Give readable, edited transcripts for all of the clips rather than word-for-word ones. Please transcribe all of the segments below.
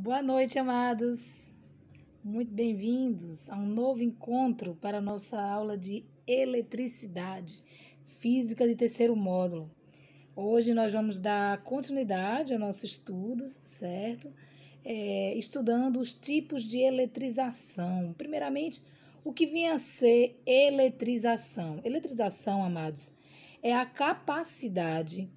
Boa noite, amados. Muito bem-vindos a um novo encontro para a nossa aula de eletricidade, física de terceiro módulo. Hoje nós vamos dar continuidade aos nossos estudos, certo? Estudando os tipos de eletrização. Primeiramente, o que vinha a ser eletrização? Eletrização, amados, é a capacidade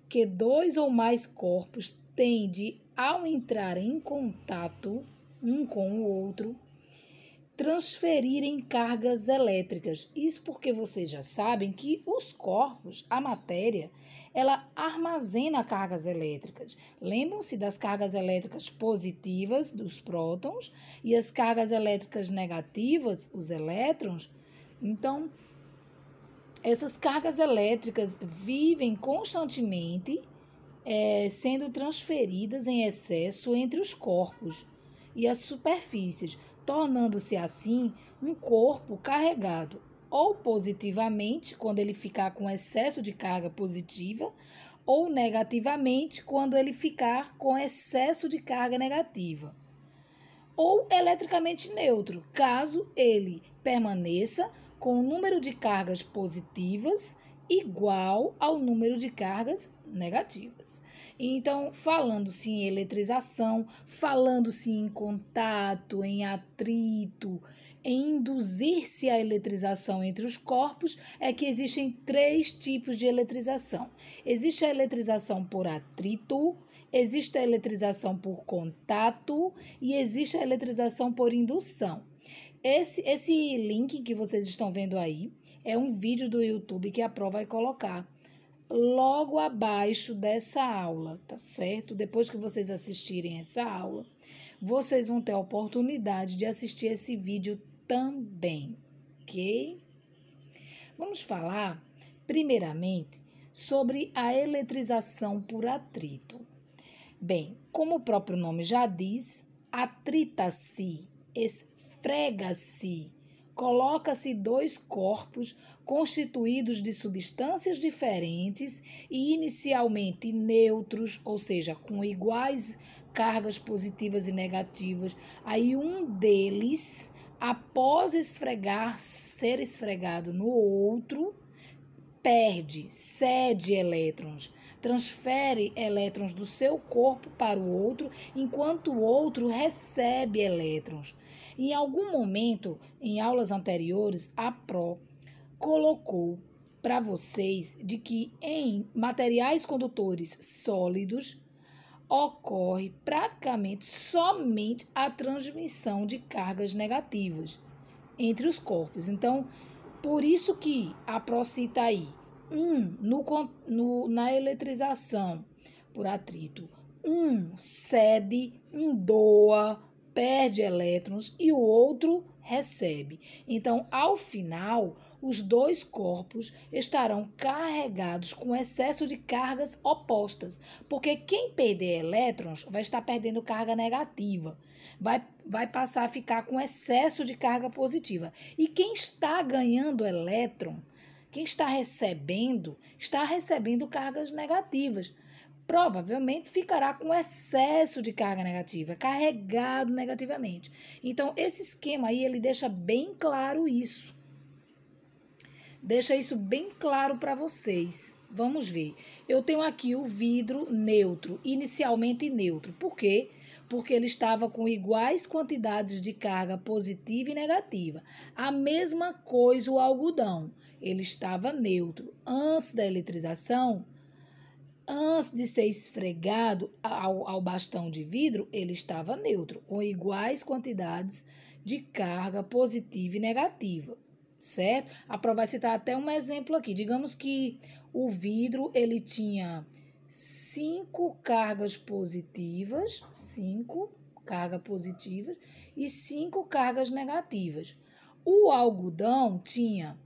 que dois ou mais corpos têm de, ao entrar em contato um com o outro, transferirem cargas elétricas. Isso porque vocês já sabem que os corpos, a matéria, ela armazena cargas elétricas. Lembram-se das cargas elétricas positivas, dos prótons, e as cargas elétricas negativas, os elétrons? Então, essas cargas elétricas vivem constantemente sendo transferidas em excesso entre os corpos e as superfícies, tornando-se assim um corpo carregado ou positivamente, quando ele ficar com excesso de carga positiva, ou negativamente, quando ele ficar com excesso de carga negativa, ou eletricamente neutro, caso ele permaneça com o número de cargas positivas igual ao número de cargas negativas. Então, falando-se em eletrização, falando-se em contato, em atrito, em induzir-se a eletrização entre os corpos, é que existem três tipos de eletrização. Existe a eletrização por atrito, existe a eletrização por contato e existe a eletrização por indução. Esse link que vocês estão vendo aí é um vídeo do YouTube que a Pro vai colocar logo abaixo dessa aula, tá certo? Depois que vocês assistirem essa aula, vocês vão ter a oportunidade de assistir esse vídeo também, ok? Vamos falar, primeiramente, sobre a eletrização por atrito. Bem, como o próprio nome já diz, atrita-se, esfrega-se, coloca-se dois corpos constituídos de substâncias diferentes e inicialmente neutros, ou seja, com iguais cargas positivas e negativas. Aí um deles, após ser esfregado no outro, cede elétrons, transfere elétrons do seu corpo para o outro, enquanto o outro recebe elétrons. Em algum momento, em aulas anteriores, a Pro colocou para vocês de que em materiais condutores sólidos ocorre praticamente somente a transmissão de cargas negativas entre os corpos. Então, por isso que a Pro cita aí, na eletrização por atrito, cede, doa, perde elétrons e o outro recebe. Então, ao final, os dois corpos estarão carregados com excesso de cargas opostas, porque quem perder elétrons vai estar perdendo carga negativa, vai passar a ficar com excesso de carga positiva. E quem está ganhando elétron, quem está recebendo cargas negativas. Provavelmente ficará com excesso de carga negativa, carregado negativamente. Então, esse esquema aí, ele deixa bem claro isso. Deixa isso bem claro para vocês. Vamos ver. Eu tenho aqui o vidro neutro, inicialmente neutro. Por quê? Porque ele estava com iguais quantidades de carga positiva e negativa. A mesma coisa o algodão. Ele estava neutro. Antes da eletrização, antes de ser esfregado ao bastão de vidro, ele estava neutro, com iguais quantidades de carga positiva e negativa, certo? A Pro vai citar até um exemplo aqui. Digamos que o vidro ele tinha 5 cargas positivas, 5 cargas positivas e 5 cargas negativas. O algodão tinha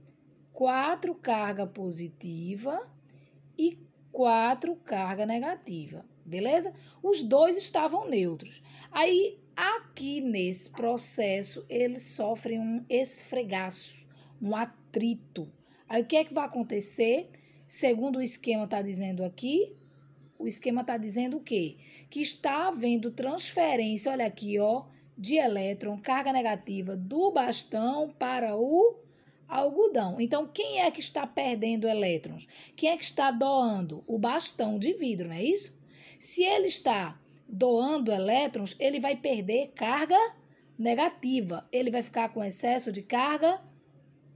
4 cargas positivas e 4 carga negativa, beleza? Os dois estavam neutros. Aí, aqui nesse processo, eles sofrem um esfregaço, um atrito. Aí, o que é que vai acontecer? Segundo o esquema está dizendo aqui, o esquema está dizendo o quê? que está havendo transferência, olha aqui, ó, de elétron, carga negativa, do bastão para o algodão. Então, quem é que está perdendo elétrons? Quem é que está doando? O bastão de vidro, não é isso? Se ele está doando elétrons, ele vai perder carga negativa. Ele vai ficar com excesso de carga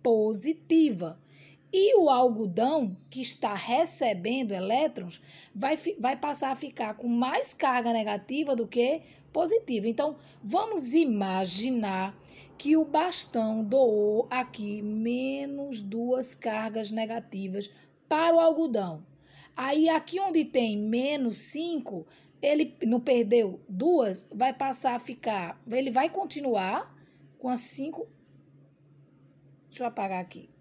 positiva. E o algodão, que está recebendo elétrons, vai passar a ficar com mais carga negativa do que positiva. Então, vamos imaginar que o bastão doou aqui menos 2 cargas negativas para o algodão. Aí, aqui onde tem menos 5, ele não perdeu 2, vai passar a ficar... Ele vai continuar com as 5... Deixa eu apagar aqui.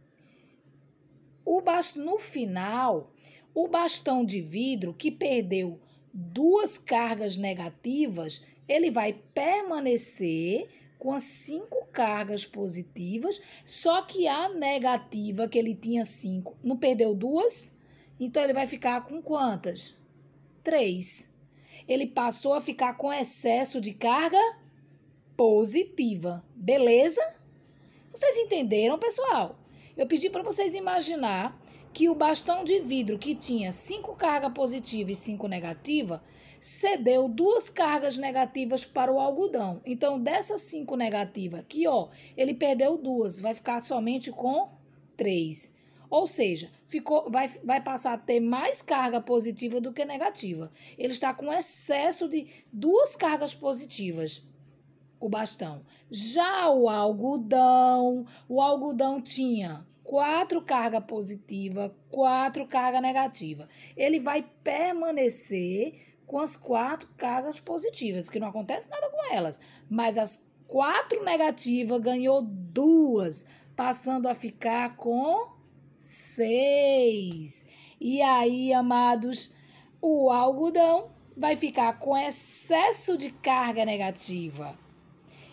No final, o bastão de vidro que perdeu 2 cargas negativas, ele vai permanecer com as 5 cargas positivas, só que a negativa, que ele tinha 5, não perdeu 2, então ele vai ficar com quantas? 3. Ele passou a ficar com excesso de carga positiva, beleza? Vocês entenderam, pessoal? Eu pedi para vocês imaginar que o bastão de vidro que tinha 5 cargas positivas e 5 negativas, cedeu 2 cargas negativas para o algodão. Então, dessas 5 negativas aqui, ó, ele perdeu 2, vai ficar somente com 3. Ou seja, vai passar a ter mais carga positiva do que negativa. Ele está com excesso de 2 cargas positivas, o bastão. Já o algodão tinha 4 cargas positivas, 4 cargas negativas. Ele vai permanecer com as 4 cargas positivas, que não acontece nada com elas. Mas as 4 negativas ganhou 2, passando a ficar com 6. E aí, amados, o algodão vai ficar com excesso de carga negativa.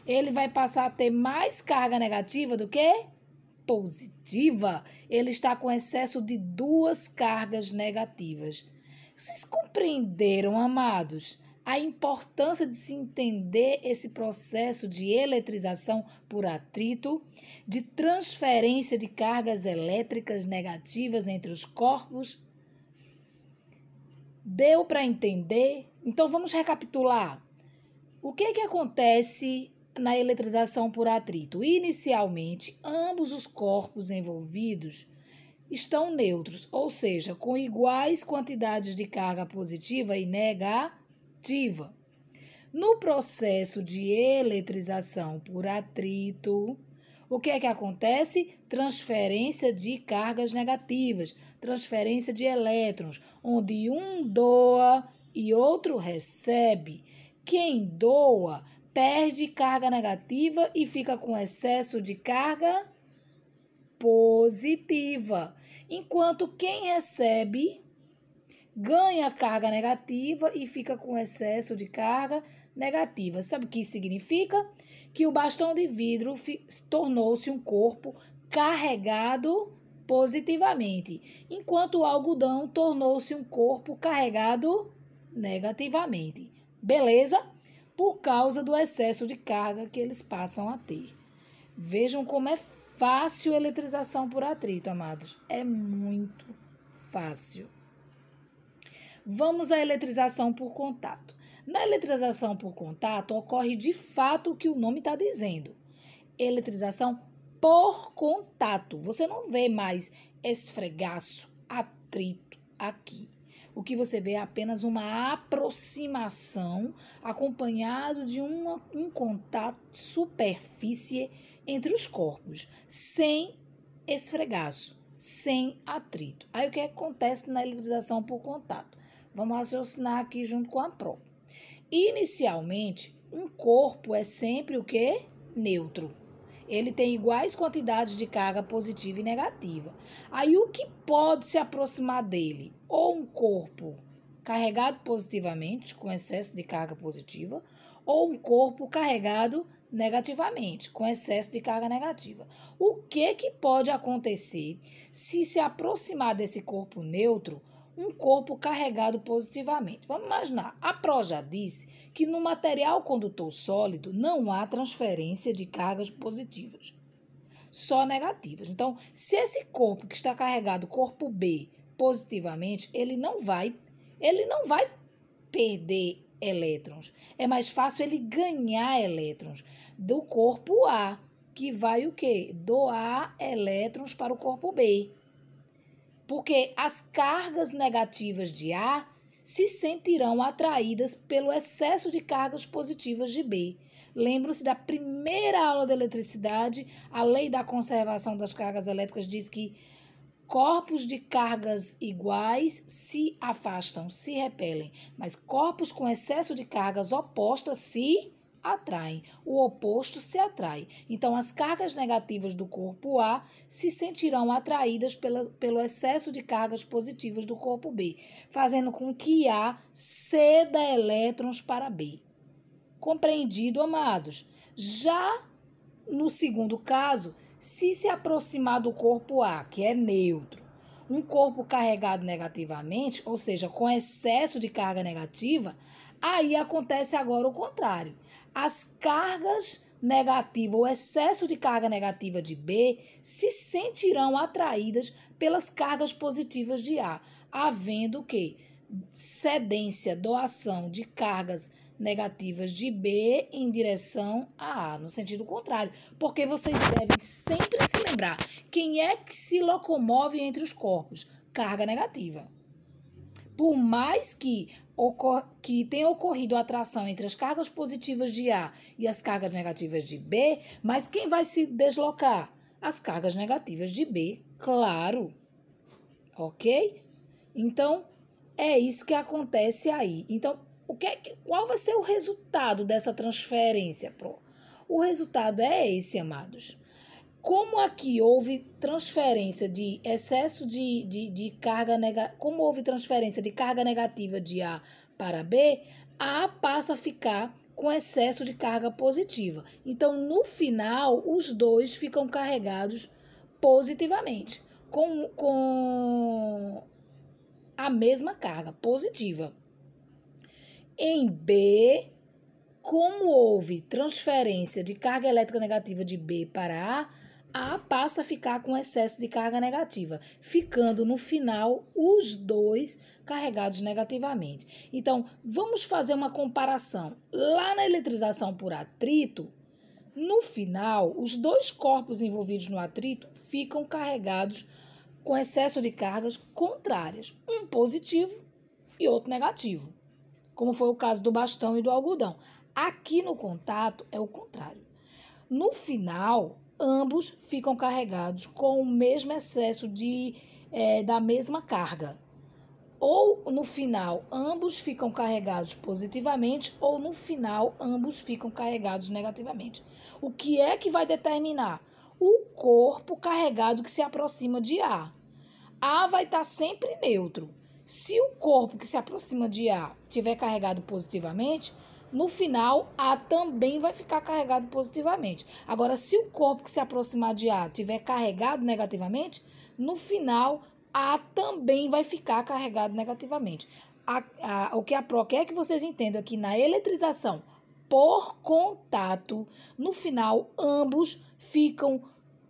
Ele vai passar a ter mais carga negativa do que positiva. Ele está com excesso de 2 cargas negativas. Vocês compreenderam, amados, a importância de se entender esse processo de eletrização por atrito, de transferência de cargas elétricas negativas entre os corpos? Deu para entender? Então, vamos recapitular. O que acontece na eletrização por atrito? Inicialmente, ambos os corpos envolvidos estão neutros, ou seja, com iguais quantidades de carga positiva e negativa. No processo de eletrização por atrito, o que acontece? Transferência de cargas negativas, transferência de elétrons, onde um doa e outro recebe. Quem doa perde carga negativa e fica com excesso de carga positiva, enquanto quem recebe ganha carga negativa e fica com excesso de carga negativa. Sabe o que isso significa? Que o bastão de vidro tornou-se um corpo carregado positivamente, enquanto o algodão tornou-se um corpo carregado negativamente. Beleza? Por causa do excesso de carga que eles passam a ter. Vejam como é fácil a eletrização por atrito, amados. É muito fácil. Vamos à eletrização por contato. Na eletrização por contato, ocorre de fato o que o nome está dizendo. Eletrização por contato. Você não vê mais esfregaço, atrito aqui. O que você vê é apenas uma aproximação acompanhado de um contato de superfície entre os corpos, sem esfregaço, sem atrito. Aí o que acontece na eletrização por contato? Vamos raciocinar aqui junto com a prova. Inicialmente, um corpo é sempre o quê? Neutro. Ele tem iguais quantidades de carga positiva e negativa. Aí, o que pode se aproximar dele? Ou um corpo carregado positivamente, com excesso de carga positiva, ou um corpo carregado negativamente, com excesso de carga negativa. O que pode acontecer se aproximar desse corpo neutro um corpo carregado positivamente. Vamos imaginar, a Pro já disse que no material condutor sólido não há transferência de cargas positivas, só negativas. Então, se esse corpo que está carregado, corpo B, positivamente, ele não vai perder elétrons. É mais fácil ele ganhar elétrons do corpo A, que vai o quê? Doar elétrons para o corpo B. Porque as cargas negativas de A se sentirão atraídas pelo excesso de cargas positivas de B. Lembram-se da primeira aula de eletricidade, a lei da conservação das cargas elétricas diz que corpos de cargas iguais se afastam, se repelem, mas corpos com excesso de cargas opostas se atraem. O oposto se atrai. Então, as cargas negativas do corpo A se sentirão atraídas pelo excesso de cargas positivas do corpo B, fazendo com que A ceda elétrons para B. Compreendido, amados? Já no segundo caso, se aproximar do corpo A, que é neutro, um corpo carregado negativamente, ou seja, com excesso de carga negativa, aí acontece agora o contrário. As cargas negativas, o excesso de carga negativa de B, se sentirão atraídas pelas cargas positivas de A, havendo que cedência, doação de cargas negativas de B em direção a A, no sentido contrário. Porque vocês devem sempre se lembrar, quem é que se locomove entre os corpos? Carga negativa. Por mais que tenha ocorrido a atração entre as cargas positivas de A e as cargas negativas de B, mas quem vai se deslocar? As cargas negativas de B, claro. Ok? Então, é isso que acontece aí. Então, qual vai ser o resultado dessa transferência, Pro? O resultado é esse, amados. Como aqui houve transferência de excesso de carga negativa, como houve transferência de carga negativa de A para B, A passa a ficar com excesso de carga positiva. Então, no final, os dois ficam carregados positivamente, com a mesma carga positiva. Em B, como houve transferência de carga elétrica negativa de B para A passa a ficar com excesso de carga negativa, ficando no final os dois carregados negativamente. Então, vamos fazer uma comparação. Lá na eletrização por atrito, no final, os dois corpos envolvidos no atrito ficam carregados com excesso de cargas contrárias, um positivo e outro negativo, como foi o caso do bastão e do algodão. Aqui no contato é o contrário. No final, ambos ficam carregados com o mesmo excesso da mesma carga. Ou no final, ambos ficam carregados positivamente, ou no final, ambos ficam carregados negativamente. O que é que vai determinar? O corpo carregado que se aproxima de A. A vai estar sempre neutro. Se o corpo que se aproxima de A estiver carregado positivamente, no final, A também vai ficar carregado positivamente. Agora, se o corpo que se aproximar de A estiver carregado negativamente, no final, A também vai ficar carregado negativamente. O que a Pro quer que vocês entendam é que na eletrização por contato, no final, ambos ficam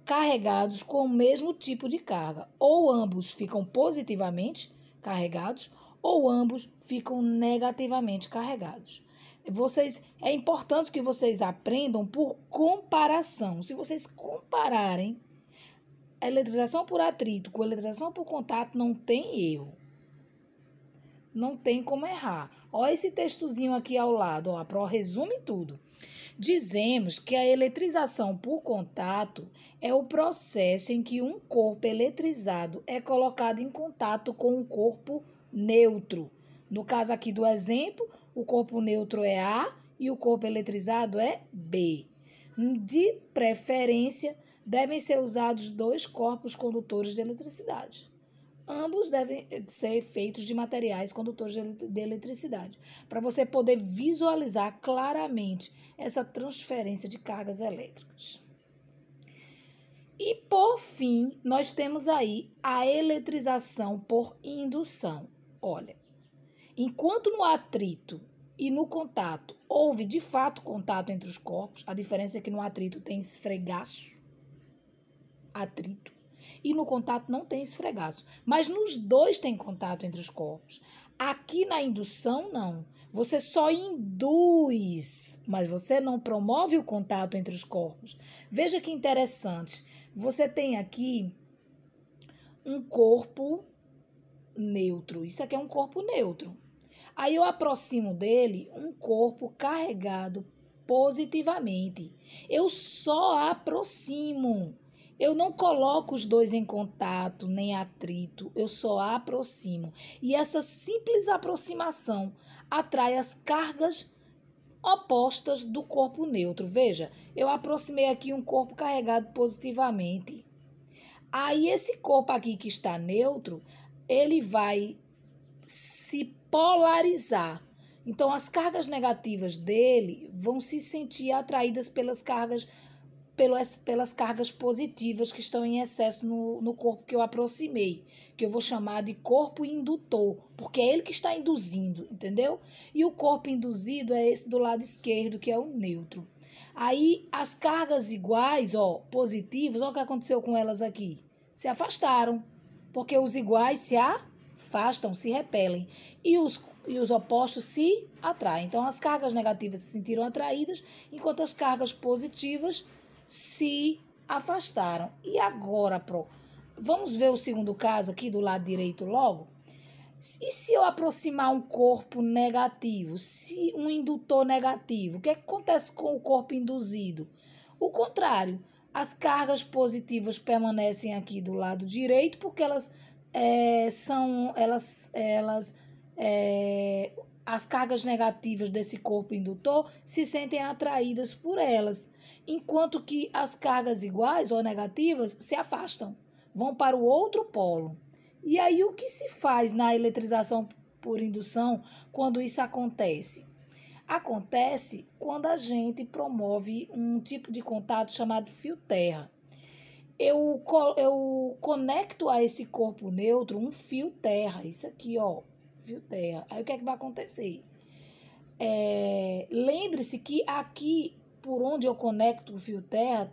carregados com o mesmo tipo de carga. Ou ambos ficam positivamente carregados, ou ambos ficam negativamente carregados. É importante que vocês aprendam por comparação. Se vocês compararem a eletrização por atrito com a eletrização por contato, não tem erro. Não tem como errar. Olha esse textozinho aqui ao lado. Ó, a Pro resume tudo. Dizemos que a eletrização por contato é o processo em que um corpo eletrizado é colocado em contato com um corpo neutro. No caso aqui do exemplo, o corpo neutro é A e o corpo eletrizado é B. De preferência, devem ser usados dois corpos condutores de eletricidade. Ambos devem ser feitos de materiais condutores de eletricidade, para você poder visualizar claramente essa transferência de cargas elétricas. E, por fim, nós temos aí a eletrização por indução. Olha, enquanto no atrito e no contato houve de fato contato entre os corpos, a diferença é que no atrito tem esfregaço, atrito, e no contato não tem esfregaço. Mas nos dois tem contato entre os corpos. Aqui na indução, não. Você só induz, mas você não promove o contato entre os corpos. Veja que interessante. Você tem aqui um corpo neutro. Isso aqui é um corpo neutro. Aí eu aproximo dele um corpo carregado positivamente. Eu só aproximo. Eu não coloco os dois em contato, nem atrito, eu só aproximo. E essa simples aproximação atrai as cargas opostas do corpo neutro. Veja, eu aproximei aqui um corpo carregado positivamente. Aí esse corpo aqui que está neutro, ele vai se polarizar. Então as cargas negativas dele vão se sentir atraídas pelas cargas positivas que estão em excesso no corpo que eu aproximei, que eu vou chamar de corpo indutor, porque é ele que está induzindo, entendeu? E o corpo induzido é esse do lado esquerdo, que é o neutro. Aí as cargas iguais, positivas, olha o que aconteceu com elas aqui. Se afastaram, porque os iguais se afastam, se repelem, e os opostos se atraem. Então as cargas negativas se sentiram atraídas, enquanto as cargas positivas se afastaram. E agora, vamos ver o segundo caso aqui do lado direito logo? E se eu aproximar um corpo negativo, se um indutor negativo, o que acontece com o corpo induzido? O contrário, as cargas positivas permanecem aqui do lado direito, porque as cargas negativas desse corpo indutor se sentem atraídas por elas, enquanto que as cargas iguais ou negativas se afastam, vão para o outro polo. E aí o que se faz na eletrização por indução quando isso acontece? Acontece quando a gente promove um tipo de contato chamado fio-terra. Eu conecto a esse corpo neutro um fio-terra, isso aqui, fio-terra. Aí o que é que vai acontecer? Lembre-se que aqui, por onde eu conecto o fio-terra,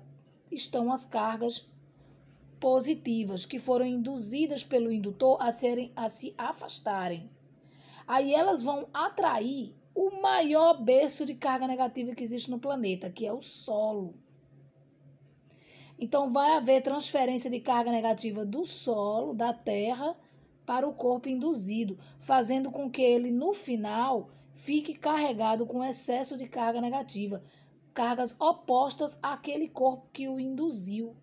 estão as cargas positivas que foram induzidas pelo indutor a se afastarem. Aí elas vão atrair o maior berço de carga negativa que existe no planeta, que é o solo. Então vai haver transferência de carga negativa do solo, da terra, para o corpo induzido, fazendo com que ele, no final, fique carregado com excesso de carga negativa, cargas opostas àquele corpo que o induziu,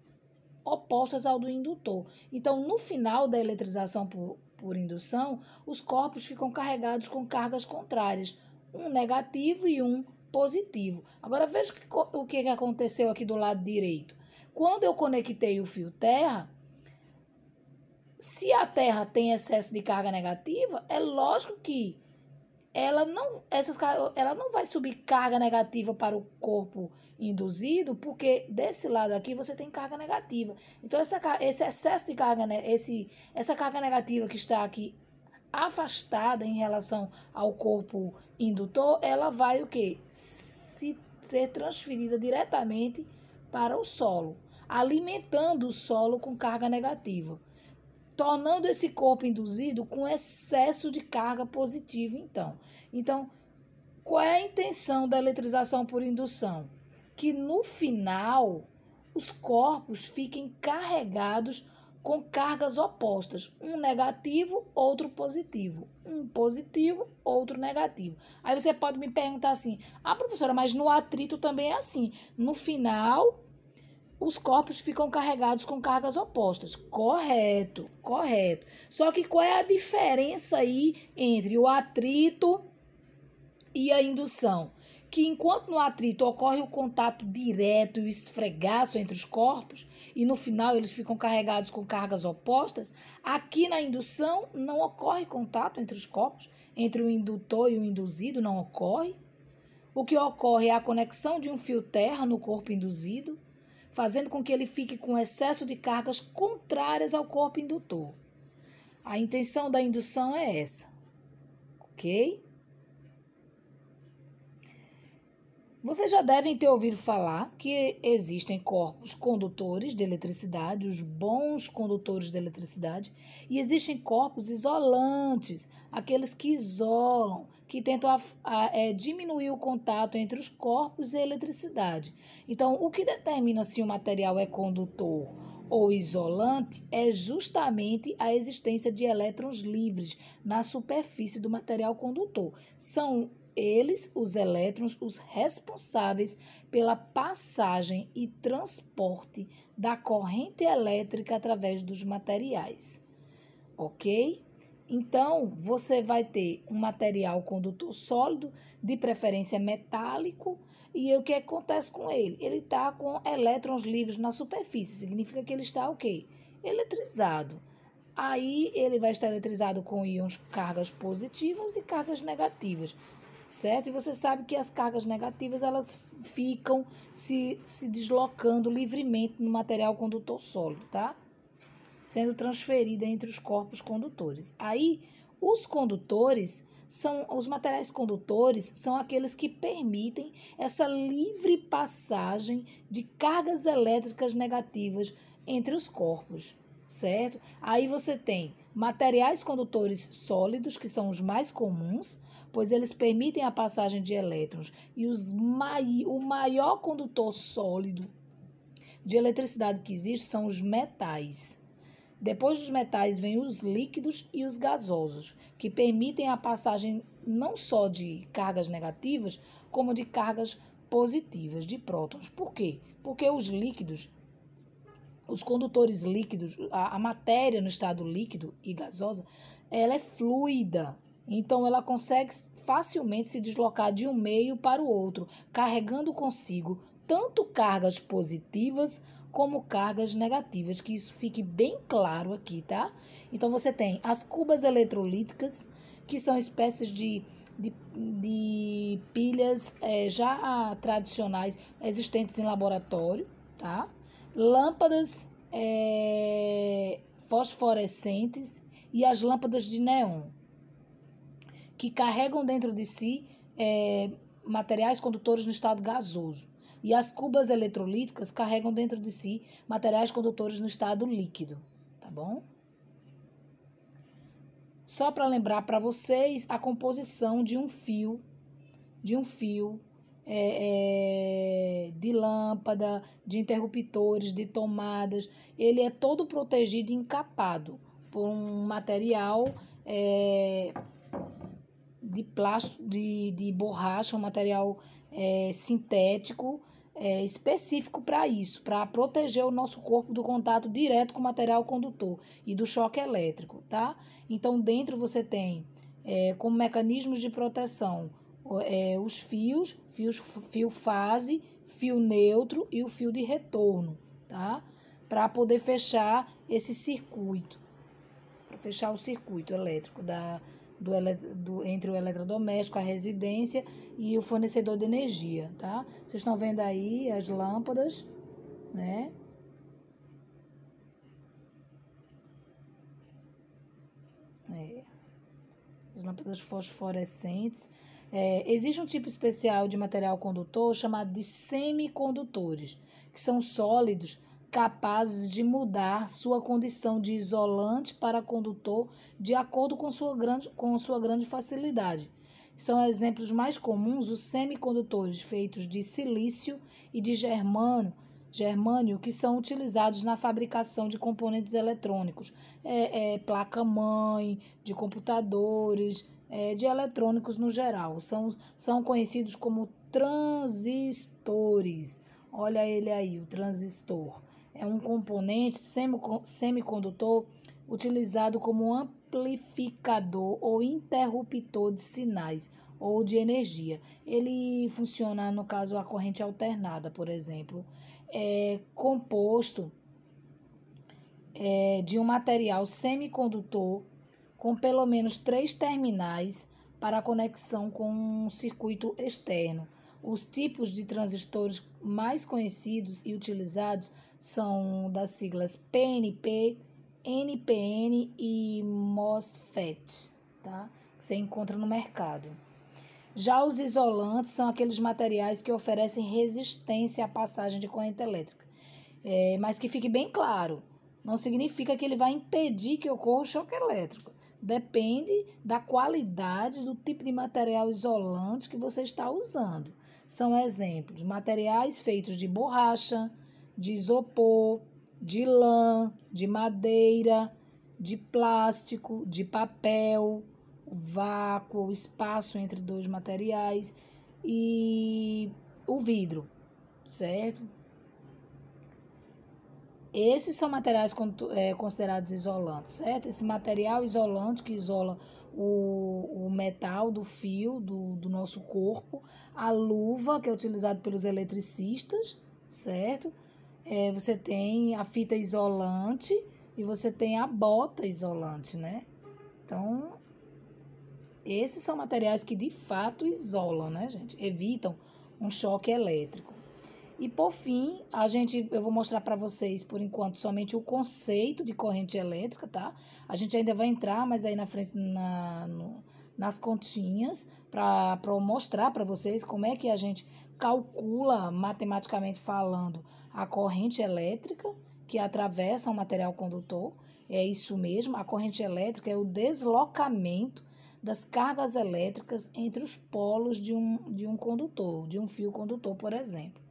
opostas ao do indutor. Então, no final da eletrização por indução, os corpos ficam carregados com cargas contrárias, um negativo e um positivo. Agora, veja o que aconteceu aqui do lado direito. Quando eu conectei o fio terra, se a terra tem excesso de carga negativa, é lógico que ela não vai subir carga negativa para o corpo induzido, porque desse lado aqui você tem carga negativa. Então, esse excesso de carga, essa carga negativa que está aqui afastada em relação ao corpo indutor, ela vai o quê? Ser transferida diretamente para o solo, alimentando o solo com carga negativa, tornando esse corpo induzido com excesso de carga positiva, Então, qual é a intenção da eletrização por indução? Que no final os corpos fiquem carregados com cargas opostas, um negativo, outro positivo, um positivo, outro negativo. Aí você pode me perguntar assim: professora, mas no atrito também é assim. No final, os corpos ficam carregados com cargas opostas. Correto, correto. Só que qual é a diferença aí entre o atrito e a indução? Que enquanto no atrito ocorre o contato direto e o esfregaço entre os corpos, e no final eles ficam carregados com cargas opostas, aqui na indução não ocorre contato entre os corpos, entre o indutor e o induzido, não ocorre. O que ocorre é a conexão de um fio terra no corpo induzido, fazendo com que ele fique com excesso de cargas contrárias ao corpo indutor. A intenção da indução é essa. ok? Vocês já devem ter ouvido falar que existem corpos condutores de eletricidade, os bons condutores de eletricidade, e existem corpos isolantes, aqueles que isolam, que tentam diminuir o contato entre os corpos e a eletricidade. Então, o que determina se o material é condutor ou isolante é justamente a existência de elétrons livres na superfície do material condutor. São eles, os elétrons, os responsáveis pela passagem e transporte da corrente elétrica através dos materiais, ok? Então, você vai ter um material condutor sólido, de preferência metálico, e o que acontece com ele? Ele está com elétrons livres na superfície, significa que ele está o quê? Eletrizado. Aí, ele vai estar eletrizado com íons, cargas positivas e cargas negativas, certo? E você sabe que as cargas negativas, elas ficam se deslocando livremente no material condutor sólido, tá? Sendo transferida entre os corpos condutores. Aí, os materiais condutores são aqueles que permitem essa livre passagem de cargas elétricas negativas entre os corpos, certo? Aí você tem materiais condutores sólidos, que são os mais comuns, pois eles permitem a passagem de elétrons, e o maior condutor sólido de eletricidade que existe são os metais. Depois dos metais vêm os líquidos e os gasosos, que permitem a passagem não só de cargas negativas, como de cargas positivas, de prótons. Por quê? Porque os líquidos, os condutores líquidos, a matéria no estado líquido e gasosa, ela é fluida. Então, ela consegue facilmente se deslocar de um meio para o outro, carregando consigo tanto cargas positivas como cargas negativas, que isso fique bem claro aqui, tá? Então, você tem as cubas eletrolíticas, que são espécies de pilhas já tradicionais existentes em laboratório, tá? Lâmpadas fosforescentes e as lâmpadas de neon, que carregam dentro de si materiais condutores no estado gasoso. E as cubas eletrolíticas carregam dentro de si materiais condutores no estado líquido, tá bom? Só para lembrar para vocês a composição de um fio de lâmpada, de interruptores, de tomadas. Ele é todo protegido e encapado por um material de plástico, de borracha, um material sintético específico para isso, para proteger o nosso corpo do contato direto com o material condutor e do choque elétrico, tá? Então, dentro você tem como mecanismos de proteção os fio fase, fio neutro e o fio de retorno, tá? Para poder fechar esse circuito, para fechar o circuito elétrico entre o eletrodoméstico, a residência e o fornecedor de energia, tá? Vocês estão vendo aí as lâmpadas, né? As lâmpadas fosforescentes. Existe um tipo especial de material condutor chamado de semicondutores, que são sólidos capazes de mudar sua condição de isolante para condutor de acordo com sua grande facilidade. São exemplos mais comuns os semicondutores feitos de silício e de germânio, que são utilizados na fabricação de componentes eletrônicos, placa-mãe, de computadores, de eletrônicos no geral. São conhecidos como transistores. Olha ele aí, o transistor. É um componente semicondutor utilizado como amplificador ou interruptor de sinais ou de energia. Ele funciona, no caso, a corrente alternada, por exemplo. É composto de um material semicondutor com pelo menos 3 terminais para a conexão com um circuito externo. Os tipos de transistores mais conhecidos e utilizados são das siglas PNP, NPN e MOSFET, tá? que você encontra no mercado. Já os isolantes são aqueles materiais que oferecem resistência à passagem de corrente elétrica. Mas que fique bem claro, não significa que ele vai impedir que ocorra o choque elétrico. Depende da qualidade do tipo de material isolante que você está usando. São exemplos: materiais feitos de borracha, de isopor, de lã, de madeira, de plástico, de papel, vácuo, o espaço entre dois materiais e o vidro, certo? Esses são materiais considerados isolantes, certo? Esse material isolante que isola o metal do fio do nosso corpo, a luva que é utilizada pelos eletricistas, certo? Você tem a fita isolante e você tem a bota isolante, né? Então, esses são materiais que de fato isolam, né, gente? Evitam um choque elétrico. E por fim, eu vou mostrar para vocês, por enquanto, somente o conceito de corrente elétrica, tá? A gente ainda vai entrar, mas aí na frente, nas continhas, para mostrar para vocês como é que a gente calcula, matematicamente falando, a corrente elétrica que atravessa um material condutor. É isso mesmo, a corrente elétrica é o deslocamento das cargas elétricas entre os polos de um condutor, de um fio condutor, por exemplo.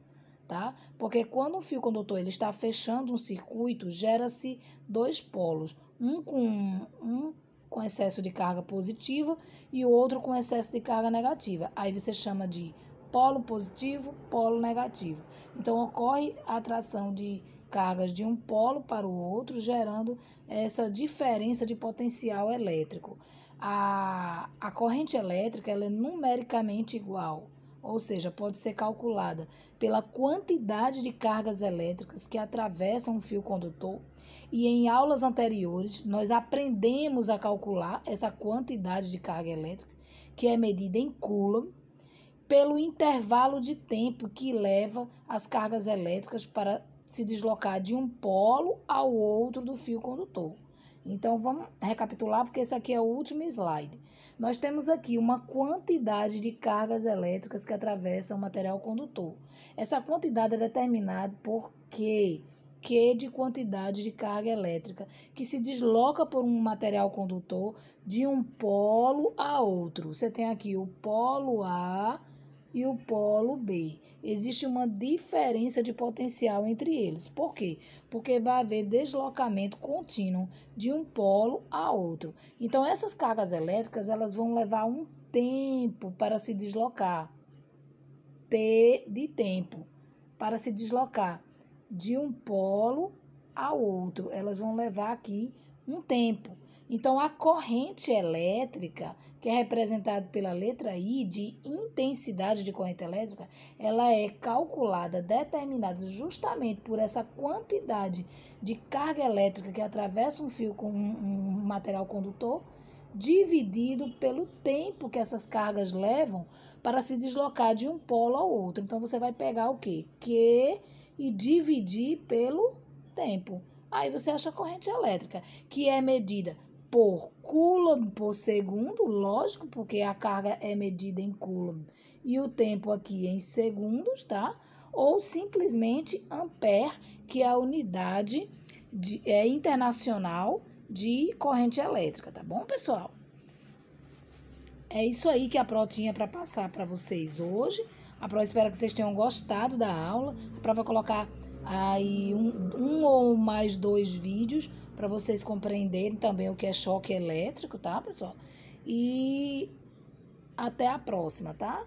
Tá? Porque quando um fio condutor ele está fechando um circuito, gera-se dois polos, um com excesso de carga positiva e o outro com excesso de carga negativa. Aí você chama de polo positivo, polo negativo. Então ocorre a atração de cargas de um polo para o outro, gerando essa diferença de potencial elétrico. A corrente elétrica ela é numericamente igual, ou seja, pode ser calculada pela quantidade de cargas elétricas que atravessam um fio condutor. E em aulas anteriores, nós aprendemos a calcular essa quantidade de carga elétrica, que é medida em coulomb, pelo intervalo de tempo que leva as cargas elétricas para se deslocar de um polo ao outro do fio condutor. Então, vamos recapitular, porque esse aqui é o último slide. Nós temos aqui uma quantidade de cargas elétricas que atravessam o material condutor. Essa quantidade é determinada por Q de quantidade de carga elétrica, que se desloca por um material condutor de um polo a outro. Você tem aqui o polo A e o polo B. Existe uma diferença de potencial entre eles. Por quê? Porque vai haver deslocamento contínuo de um polo a outro. Então, essas cargas elétricas elas vão levar um tempo para se deslocar. T de tempo para se deslocar de um polo ao outro. Elas vão levar aqui um tempo. Então, a corrente elétrica, que é representada pela letra I, de intensidade de corrente elétrica, ela é calculada, determinada justamente por essa quantidade de carga elétrica que atravessa um fio com um material condutor, dividido pelo tempo que essas cargas levam para se deslocar de um polo ao outro. Então, você vai pegar o quê? Q e dividir pelo tempo. Aí você acha a corrente elétrica, que é medida por coulomb por segundo, lógico, porque a carga é medida em coulomb e o tempo aqui em segundos, tá? Ou simplesmente ampere, que é a unidade internacional de corrente elétrica, tá bom, pessoal? É isso aí que a Pro tinha para passar para vocês hoje. A Pro espera que vocês tenham gostado da aula. A Pro vai colocar aí um ou mais 2 vídeos para vocês compreenderem também o que é choque elétrico, tá, pessoal? E até a próxima, tá?